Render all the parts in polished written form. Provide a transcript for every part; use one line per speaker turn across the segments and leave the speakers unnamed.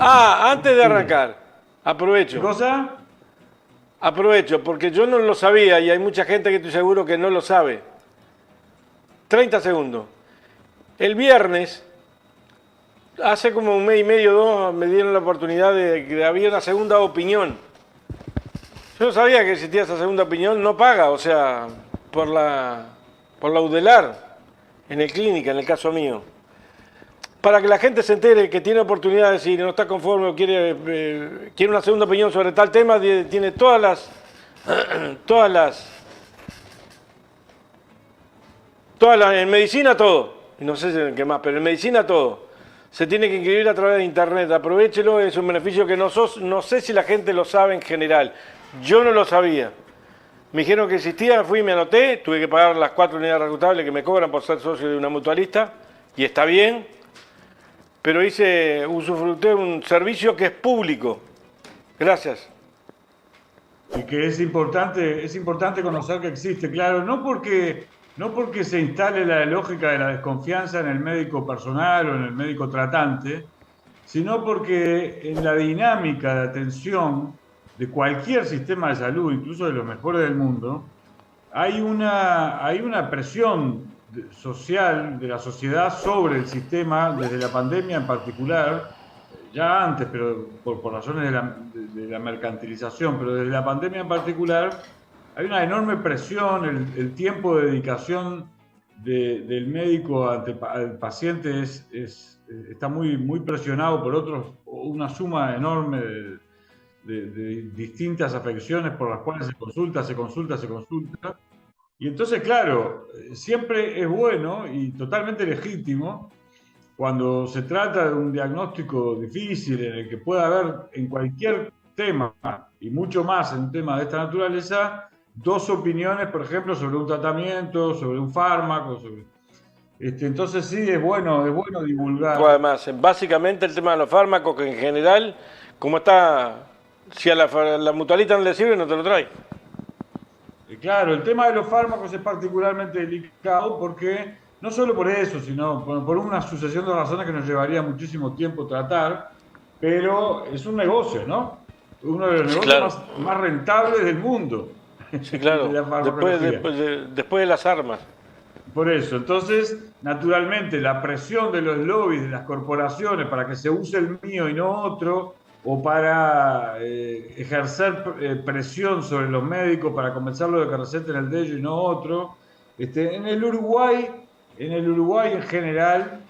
Ah, antes de
Sí.
arrancar,
¿Qué
aprovecho.
cosa?
Aprovecho, porque yo no lo sabía y hay mucha gente que estoy seguro que no lo sabe. 30 segundos. El viernes, hace como un mes y medio, dos, me dieron la oportunidad de que había una segunda opinión. Yo no sabía que existía esa segunda opinión, no paga, o sea, por la, por la UDELAR, en el clínica, en el caso mío. Para que la gente se entere que tiene oportunidad de si no está conforme o quiere una segunda opinión sobre tal tema, tiene todas las en medicina todo, y no sé si en qué más, pero en medicina todo. Se tiene que inscribir a través de internet, aprovechelo, es un beneficio que no sé si la gente lo sabe en general. Yo no lo sabía. Me dijeron que existía, fui y me anoté, tuve que pagar las 4 unidades reclutables que me cobran por ser socio de una mutualista, y está bien, pero usufructé de un servicio que es público. Gracias.
Y que es importante conocer que existe, claro, no porque se instale la lógica de la desconfianza en el médico personal o en el médico tratante, sino porque en la dinámica de atención de cualquier sistema de salud, incluso de los mejores del mundo, hay una presión social de la sociedad sobre el sistema, desde la pandemia en particular, ya antes, pero por razones de la mercantilización, pero desde la pandemia en particular, hay una enorme presión, el tiempo de dedicación del médico al paciente está muy presionado por otros, una suma enorme de distintas afecciones por las cuales se consulta. Y entonces, claro, siempre es bueno y totalmente legítimo cuando se trata de un diagnóstico difícil en el que pueda haber en cualquier tema, y mucho más en un tema de esta naturaleza, dos opiniones, por ejemplo, sobre un tratamiento, sobre un fármaco. Entonces sí, es bueno divulgar.
Además, básicamente el tema de los fármacos, que en general, como está, si a la mutualista no le sirve, no te lo trae.
Claro, el tema de los fármacos es particularmente delicado porque no solo por eso, sino por una sucesión de razones que nos llevaría muchísimo tiempo tratar, pero es un negocio, ¿no? Uno de los
Sí,
negocios
claro.
más rentables del mundo,
Sí,
el de
claro.
la farmacología.
Después de las armas.
Por eso, entonces, naturalmente, la presión de los lobbies, de las corporaciones, para que se use el mío y no otro, o para ejercer presión sobre los médicos para convencerlos de que receten el de ellos y no otro. En el Uruguay en general,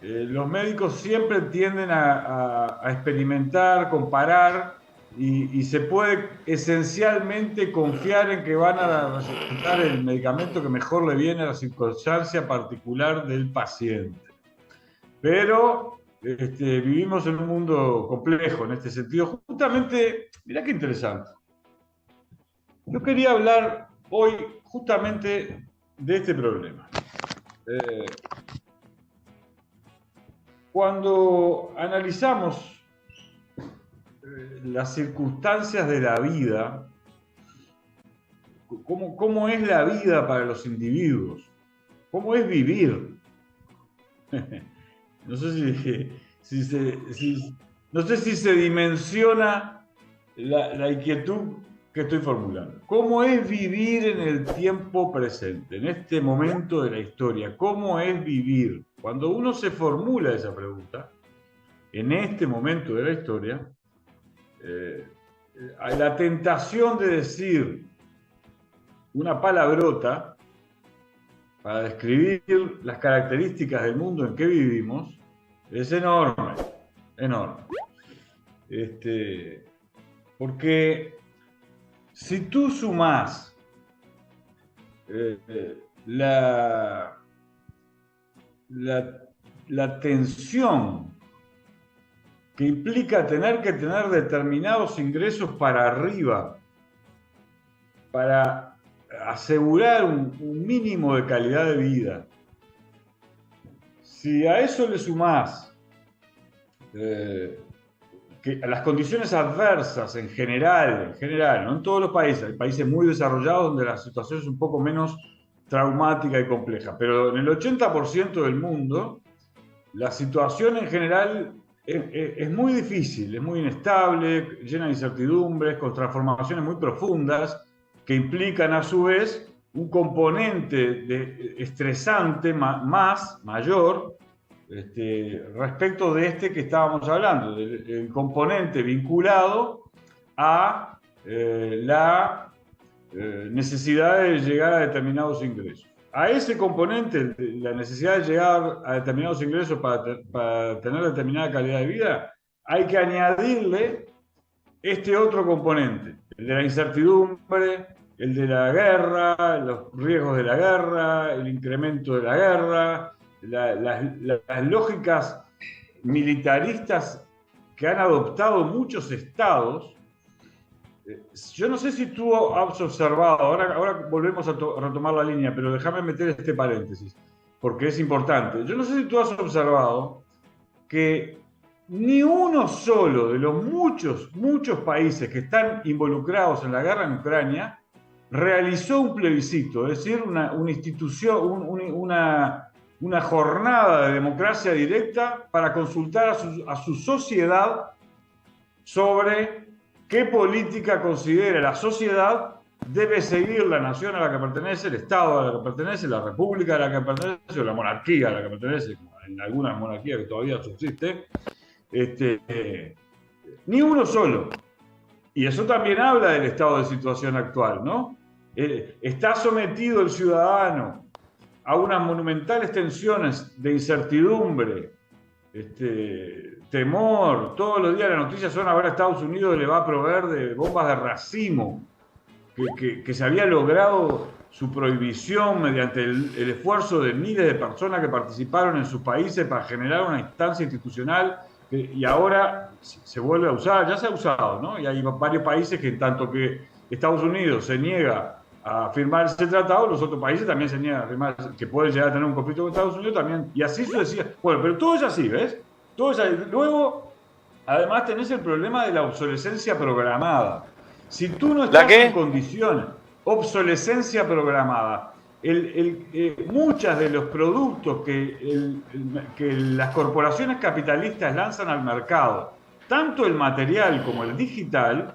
los médicos siempre tienden a experimentar, comparar, y se puede esencialmente confiar en que van a recetar el medicamento que mejor le viene a la circunstancia particular del paciente. Pero vivimos en un mundo complejo en este sentido. Justamente, mirá qué interesante. Yo quería hablar hoy justamente de este problema. Eh, Cuando analizamos las circunstancias de la vida, cómo es la vida para los individuos, cómo es vivir. No sé no sé si se dimensiona la inquietud que estoy formulando. ¿Cómo es vivir en el tiempo presente, en este momento de la historia? ¿Cómo es vivir? Cuando uno se formula esa pregunta, en este momento de la historia, eh, la tentación de decir una palabrota para describir las características del mundo en que vivimos es enorme, enorme. Porque si tú sumás la, la, la tensión que implica tener que tener determinados ingresos para arriba para asegurar un mínimo de calidad de vida. Si a eso le sumás que a las condiciones adversas en general, no en todos los países, hay países muy desarrollados donde la situación es un poco menos traumática y compleja, pero en el 80% del mundo la situación en general es muy difícil, es muy inestable, llena de incertidumbres, con transformaciones muy profundas que implican a su vez un componente estresante mayor, respecto de este que estábamos hablando, del componente vinculado a la necesidad de llegar a determinados ingresos. A ese componente, la necesidad de llegar a determinados ingresos para tener determinada calidad de vida, hay que añadirle este otro componente, el de la incertidumbre, el de la guerra, los riesgos de la guerra, el incremento de la guerra, las lógicas militaristas que han adoptado muchos estados. Yo no sé si tú has observado, ahora volvemos a retomar la línea, pero déjame meter este paréntesis, porque es importante. Yo no sé si tú has observado que ni uno solo de los muchos países que están involucrados en la guerra en Ucrania realizó un plebiscito, es decir, una institución, una jornada de democracia directa para consultar a su sociedad sobre qué política considera la sociedad debe seguir la nación a la que pertenece, el Estado a la que pertenece, la república a la que pertenece, o la monarquía a la que pertenece, en algunas monarquías que todavía subsisten. Ni uno solo. Y eso también habla del estado de situación actual, ¿no? Está sometido el ciudadano a unas monumentales tensiones de incertidumbre, temor. Todos los días las noticias son ahora Estados Unidos le va a proveer de bombas de racimo, que se había logrado su prohibición mediante el esfuerzo de miles de personas que participaron en sus países para generar una instancia institucional y ahora se vuelve a usar, ya se ha usado, ¿no? Y hay varios países que en tanto que Estados Unidos se niega a firmar ese tratado, los otros países también se niegan a firmar, que pueden llegar a tener un conflicto con Estados Unidos también, y así sucesivamente. Bueno, pero todo es así, ¿ves? Todo es así. Luego, además tenés el problema de la obsolescencia programada. Si tú no estás en condiciones, obsolescencia programada, muchos de los productos que las corporaciones capitalistas lanzan al mercado, tanto el material como el digital,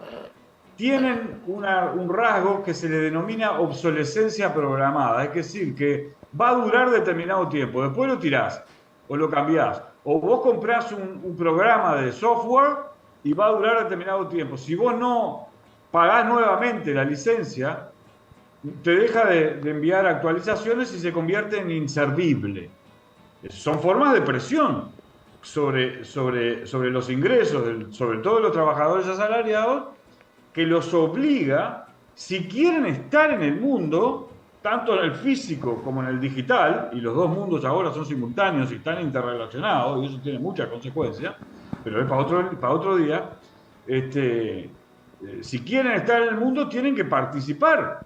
tienen un rasgo que se le denomina obsolescencia programada, es decir, que va a durar determinado tiempo, después lo tirás o lo cambiás, o vos comprás un programa de software y va a durar determinado tiempo. Si vos no pagás nuevamente la licencia, te deja de enviar actualizaciones y se convierte en inservible. Son formas de presión sobre los ingresos, sobre todo los trabajadores asalariados, que los obliga, si quieren estar en el mundo, tanto en el físico como en el digital, y los dos mundos ahora son simultáneos y están interrelacionados, y eso tiene muchas consecuencias, pero es para otro día, si quieren estar en el mundo, tienen que participar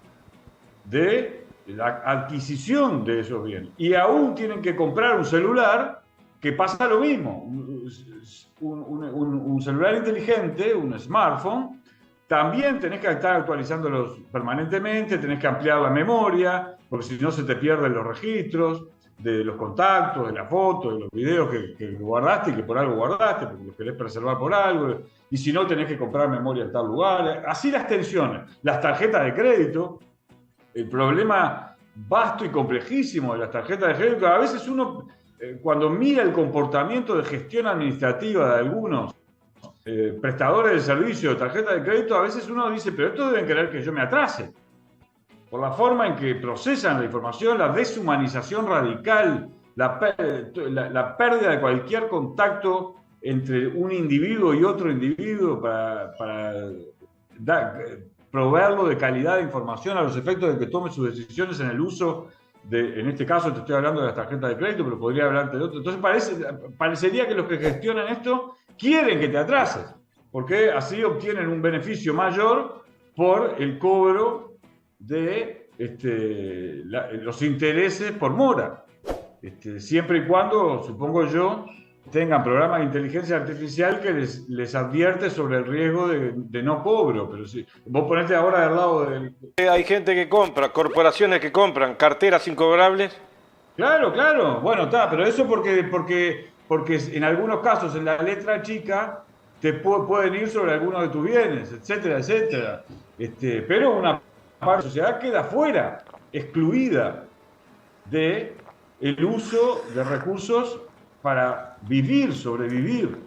de la adquisición de esos bienes. Y aún tienen que comprar un celular, que pasa lo mismo. Un celular inteligente, un smartphone, también tenés que estar actualizándolos permanentemente, tenés que ampliar la memoria, porque si no se te pierden los registros de los contactos, de las fotos, de los videos que guardaste y que por algo guardaste, porque los querés preservar por algo, y si no tenés que comprar memoria en tal lugar. Así las tensiones, las tarjetas de crédito, el problema vasto y complejísimo de las tarjetas de crédito. A veces uno, cuando mira el comportamiento de gestión administrativa de algunos prestadores de servicio de tarjeta de crédito, a veces uno dice, pero estos deben querer que yo me atrase. Por la forma en que procesan la información, la deshumanización radical, la pérdida de cualquier contacto entre un individuo y otro individuo para proveerlo de calidad de información a los efectos de que tome sus decisiones en el uso en este caso te estoy hablando de las tarjetas de crédito, pero podría hablarte de otro. Entonces parecería que los que gestionan esto quieren que te atrases, porque así obtienen un beneficio mayor por el cobro de los intereses por mora. Siempre y cuando, supongo yo, tengan programas de inteligencia artificial que les advierte sobre el riesgo de no cobro. Pero si vos ponete ahora del lado del...
Hay gente que compra, corporaciones que compran carteras incobrables.
Claro. Bueno, está, pero eso porque porque en algunos casos en la letra chica te pueden ir sobre algunos de tus bienes, etcétera, etcétera. Pero una parte de la sociedad queda fuera, excluida de el uso de recursos para vivir, sobrevivir.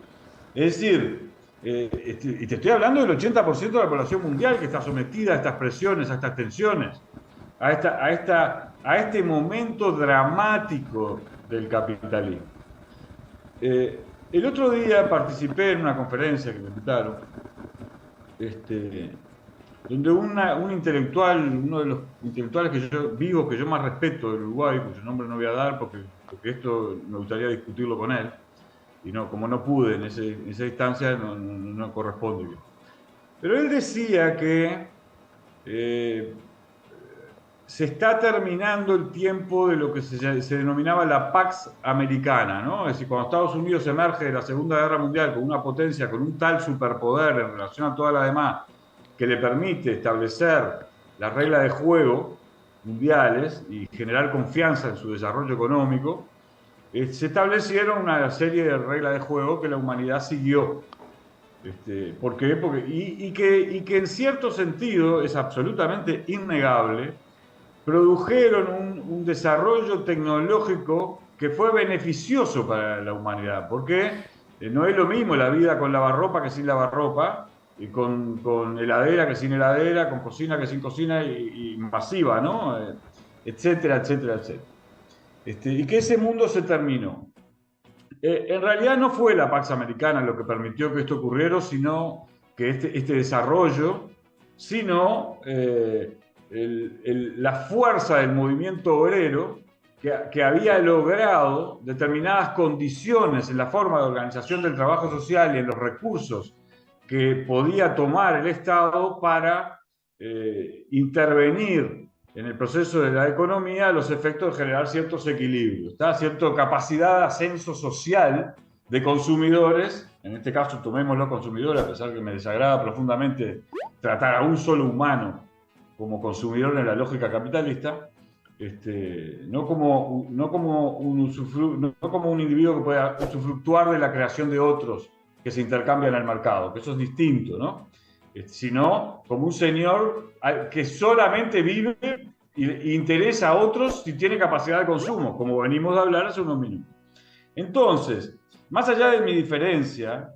Es decir, y te estoy hablando del 80% de la población mundial que está sometida a estas presiones, a estas tensiones, a este momento dramático del capitalismo. El otro día participé en una conferencia que me invitaron, donde un intelectual, uno de los intelectuales vivos que yo más respeto del Uruguay, cuyo nombre no voy a dar porque esto me gustaría discutirlo con él, y no, como no pude en esa instancia, no corresponde. Pero él decía que se está terminando el tiempo de lo que se denominaba la Pax Americana, ¿no? Es decir, cuando Estados Unidos emerge de la Segunda Guerra Mundial con una potencia, con un tal superpoder en relación a todas las demás, que le permite establecer las reglas de juego mundiales y generar confianza en su desarrollo económico, se establecieron una serie de reglas de juego que la humanidad siguió. ¿Por qué? Y que en cierto sentido es absolutamente innegable, produjeron un desarrollo tecnológico que fue beneficioso para la humanidad, porque no es lo mismo la vida con lavarropa que sin lavarropa, y con heladera que sin heladera, con cocina que sin cocina y masiva, ¿no? Etcétera, etcétera, etcétera. Y que ese mundo se terminó. En realidad no fue la Pax Americana lo que permitió que esto ocurriera, sino que este desarrollo, sino la fuerza del movimiento obrero que había logrado determinadas condiciones en la forma de organización del trabajo social y en los recursos que podía tomar el Estado para intervenir en el proceso de la economía a los efectos de generar ciertos equilibrios, cierta capacidad de ascenso social de consumidores, en este caso tomémoslo consumidores, a pesar que me desagrada profundamente tratar a un solo humano como consumidor en la lógica capitalista, no como un individuo que pueda usufructuar de la creación de otros que se intercambian en el mercado, que eso es distinto, ¿no? Sino como un señor que solamente vive e interesa a otros si tiene capacidad de consumo, como venimos a hablar hace unos minutos. Entonces, más allá de mi diferencia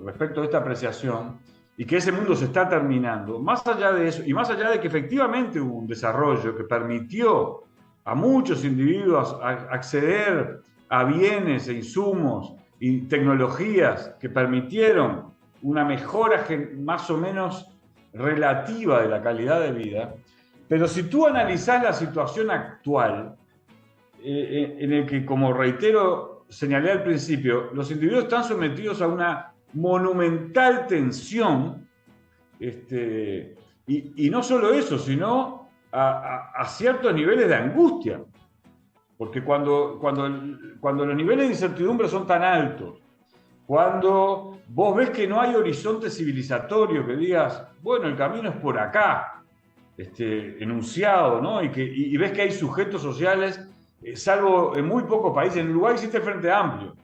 respecto a esta apreciación, y que ese mundo se está terminando, más allá de eso, y más allá de que efectivamente hubo un desarrollo que permitió a muchos individuos acceder a bienes e insumos y tecnologías que permitieron una mejora más o menos relativa de la calidad de vida, pero si tú analizás la situación actual, en el que, como reitero, señalé al principio, los individuos están sometidos a una monumental tensión, y no solo eso, sino a ciertos niveles de angustia. Porque cuando los niveles de incertidumbre son tan altos, cuando vos ves que no hay horizonte civilizatorio, que digas, bueno, el camino es por acá, enunciado, ¿no? Y ves que hay sujetos sociales, salvo en muy pocos países. En Uruguay existe el Frente Amplio,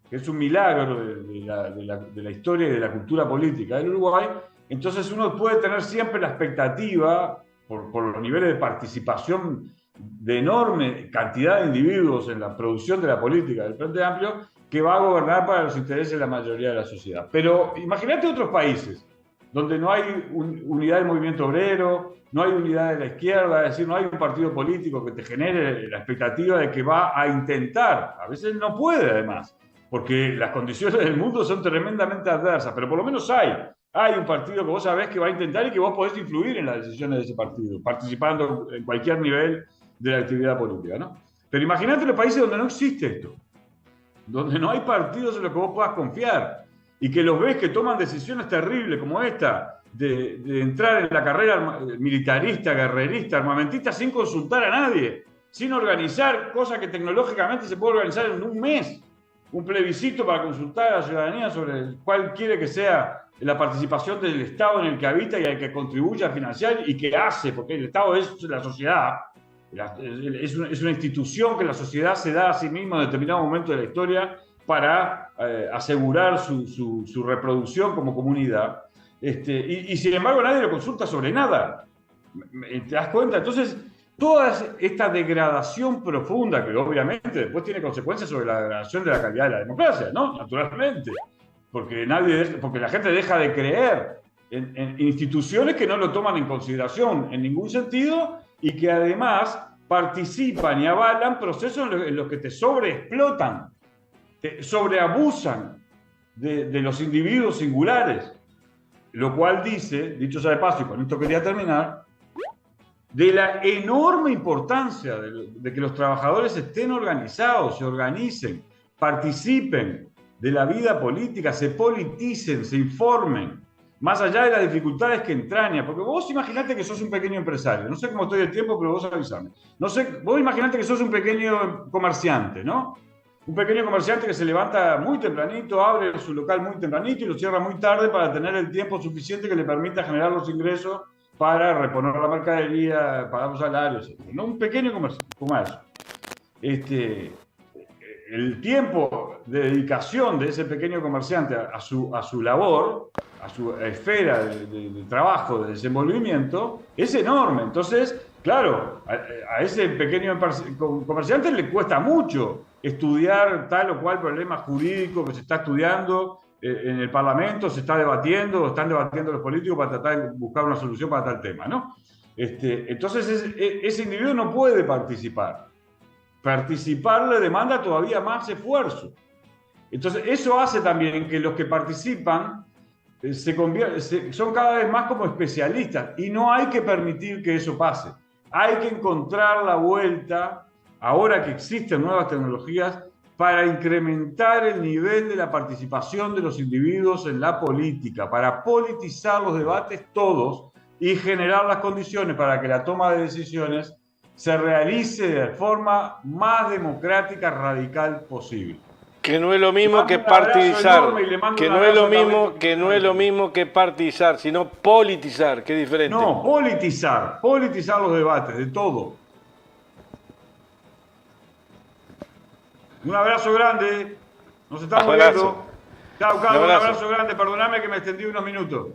que es un milagro de la historia y de la cultura política del Uruguay. Entonces uno puede tener siempre la expectativa, por los niveles de participación de enorme cantidad de individuos en la producción de la política del Frente Amplio, que va a gobernar para los intereses de la mayoría de la sociedad. Pero imagínate otros países donde no hay unidad del movimiento obrero, no hay unidad de la izquierda, es decir, no hay un partido político que te genere la expectativa de que va a intentar, a veces no puede además, porque las condiciones del mundo son tremendamente adversas, pero por lo menos hay un partido que vos sabés que va a intentar y que vos podés influir en las decisiones de ese partido, participando en cualquier nivel de la actividad política, ¿no? Pero imagínate los países donde no existe esto, donde no hay partidos en los que vos puedas confiar y que los ves que toman decisiones terribles como esta, de entrar en la carrera militarista, guerrerista, armamentista sin consultar a nadie, sin organizar cosas que tecnológicamente se puede organizar en un mes, un plebiscito para consultar a la ciudadanía sobre cuál quiere que sea la participación del Estado en el que habita y al que contribuye a financiar y que hace, porque el Estado es la sociedad, es una institución que la sociedad se da a sí misma en determinado momento de la historia para asegurar su reproducción como comunidad. Y sin embargo nadie lo consulta sobre nada. ¿Te das cuenta? Entonces, toda esta degradación profunda, que obviamente después tiene consecuencias sobre la degradación de la calidad de la democracia, ¿no? Naturalmente. Porque la gente deja de creer en instituciones que no lo toman en consideración en ningún sentido y que además participan y avalan procesos en los que te sobreexplotan, te sobreabusan de los individuos singulares. Lo cual dice, dicho sea de paso, y con esto quería terminar, de la enorme importancia de que los trabajadores estén organizados, se organicen, participen de la vida política, se politicen, se informen, más allá de las dificultades que entraña. Porque vos imaginate que sos un pequeño empresario, no sé cómo estoy de tiempo, pero vos avisame. No sé, vos imaginate que sos un pequeño comerciante, ¿no? Un pequeño comerciante que se levanta muy tempranito, abre su local muy tempranito y lo cierra muy tarde para tener el tiempo suficiente que le permita generar los ingresos para reponer la mercadería, pagar los salarios, etc. ¿No? Un pequeño comercio. El tiempo de dedicación de ese pequeño comerciante a su labor, a su esfera de trabajo, de desenvolvimiento, es enorme. Entonces, claro, a ese pequeño comerciante le cuesta mucho estudiar tal o cual problema jurídico que se está estudiando en el Parlamento, se está debatiendo, o están debatiendo los políticos para tratar de buscar una solución para tal tema, ¿no? Entonces ese individuo no puede participar. Participar le demanda todavía más esfuerzo. Entonces eso hace también que los que participan son cada vez más como especialistas y no hay que permitir que eso pase. Hay que encontrar la vuelta, ahora que existen nuevas tecnologías, para incrementar el nivel de la participación de los individuos en la política, para politizar los debates todos y generar las condiciones para que la toma de decisiones se realice de la forma más democrática, radical posible.
Que no es lo mismo que partidizar, que no es lo mismo que partidizar, sino politizar, que es diferente.
No, politizar los debates, de todo. Un abrazo grande, nos estamos viendo. Chao, Carlos, un abrazo grande, perdóname que me extendí unos minutos.